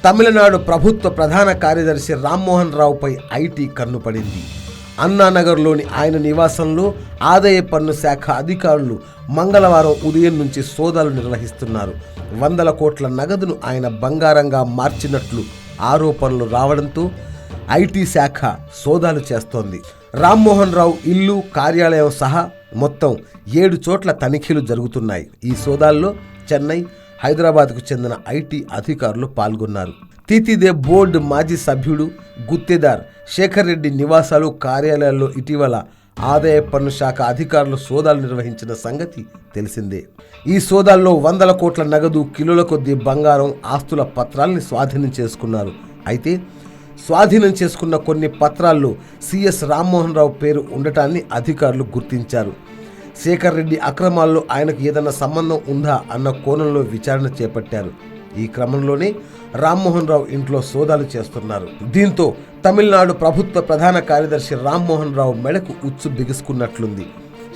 తమిళనాడు ప్రభుత్వ ప్రధాన కార్యదర్శి రామ్మోహన్ రావుపై ఐటీ కన్నుపడింది. అన్నానగర్లోని ఆయన నివాసంలో ఆదాయ పన్ను శాఖ అధికారులు మంగళవారం ఉదయం నుంచి సోదాలు నిర్వహిస్తున్నారు. 100 కోట్ల నగదును ఆయన బంగారంగా మార్చినట్లు ఆరోపణలు రావడంతో ఐటీ శాఖ సోదాలు చేస్తోంది. రామ్మోహన్ రావు ఇల్లు, కార్యాలయం సహా మొత్తం 7 చోట్ల తనిఖీలు జరుగుతున్నాయి. ఈ సోదాల్లో చెన్నై, హైదరాబాద్కు చెందిన ఐటీ అధికారులు పాల్గొన్నారు. తీతిదే బోర్డు మాజీ సభ్యుడు గుత్తేదార్ శేఖర్ రెడ్డి నివాసాలు, కార్యాలయాల్లో ఇటీవల ఆదాయ పన్ను శాఖ అధికారులు సోదాలు నిర్వహించిన సంగతి తెలిసిందే. ఈ సోదాల్లో 100 కోట్ల నగదు, కిలోల కొద్దీ బంగారం, ఆస్తుల పత్రాల్ని స్వాధీనం చేసుకున్నారు. అయితే స్వాధీనం చేసుకున్న కొన్ని పత్రాల్లో సిఎస్ రామ్మోహన్ రావు పేరు ఉండటాన్ని అధికారులు గుర్తించారు. శేఖర్ రెడ్డి అక్రమాల్లో ఆయనకు ఏదైనా సంబంధం ఉందా అన్న కోణంలో విచారణ చేపట్టారు. ఈ క్రమంలోనే రామ్మోహన్ రావు ఇంట్లో సోదాలు చేస్తున్నారు. దీంతో తమిళనాడు ప్రభుత్వ ప్రధాన కార్యదర్శి రామ్మోహన్ రావు మెడకు ఉచ్చు బిగుసుకున్నట్లుంది.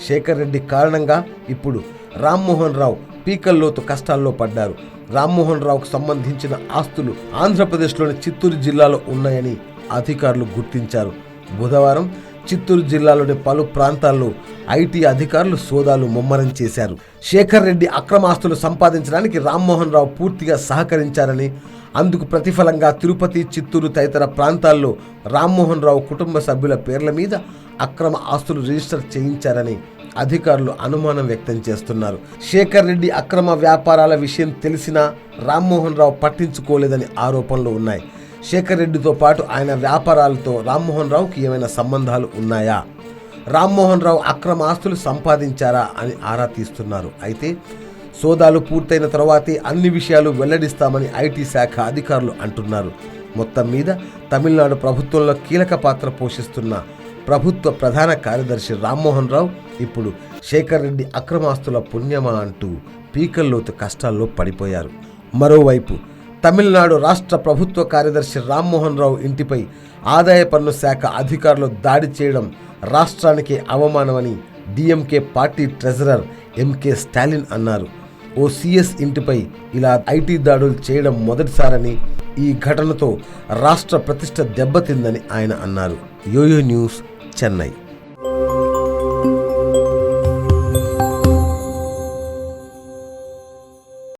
శేఖర్ రెడ్డి కారణంగా ఇప్పుడు రామ్మోహన్ రావు పీకల్లోతు కష్టాల్లో పడ్డారు. రామ్మోహన్ రావుకు సంబంధించిన ఆస్తులు ఆంధ్రప్రదేశ్లోని చిత్తూరు జిల్లాలో ఉన్నాయని అధికారులు గుర్తించారు. బుధవారం చిత్తూరు జిల్లాలోని పలు ప్రాంతాల్లో ఐటీ అధికారులు సోదాలు ముమ్మరం చేశారు. శేఖర్ రెడ్డి అక్రమాస్తులు సంపాదించడానికి రామ్మోహన్ రావు పూర్తిగా సహకరించారని, అందుకు ప్రతిఫలంగా తిరుపతి, చిత్తూరు తదితర ప్రాంతాల్లో రామ్మోహన్ రావు కుటుంబ సభ్యుల పేర్ల మీద అక్రమ ఆస్తులు రిజిస్టర్ చేయించారని అధికారులు అనుమానం వ్యక్తం చేస్తున్నారు. శేఖర్ రెడ్డి అక్రమ వ్యాపారాల విషయం తెలిసినా రామ్మోహన్ రావు పట్టించుకోలేదని ఆరోపణలు ఉన్నాయి. శేఖర్ రెడ్డితో పాటు ఆయన వ్యాపారాలతో రామ్మోహన్ రావుకి ఏమైనా సంబంధాలు ఉన్నాయా, రామ్మోహన్ రావు అక్రమ ఆస్తులు సంపాదించారా అని ఆరా తీస్తున్నారు. అయితే సోదాలు పూర్తయిన తర్వాతే అన్ని విషయాలు వెల్లడిస్తామని ఐటీ శాఖ అధికారులు అంటున్నారు. మొత్తం మీద తమిళనాడు ప్రభుత్వంలో కీలక పాత్ర పోషిస్తున్న ప్రభుత్వ ప్రధాన కార్యదర్శి రామ్మోహన్ రావు ఇప్పుడు శేఖర్ రెడ్డి అక్రమాస్తుల పుణ్యమా అంటూ పీకల్లోతు కష్టాల్లో పడిపోయారు. మరోవైపు తమిళనాడు రాష్ట్ర ప్రభుత్వ కార్యదర్శి రామ్మోహన్ రావు ఇంటిపై ఆదాయ పన్ను శాఖ అధికారులు దాడి చేయడం రాష్ట్రానికే అవమానమని డిఎంకే పార్టీ ట్రెజరర్ ఎంకే స్టాలిన్ అన్నారు. ఓ సిఎస్ ఇంటిపై ఇలా ఐటీ దాడులు చేయడం మొదటిసారని, ఈ ఘటనతో రాష్ట్ర ప్రతిష్ట దెబ్బతిందని ఆయన అన్నారు. Yoyo News, Chennai.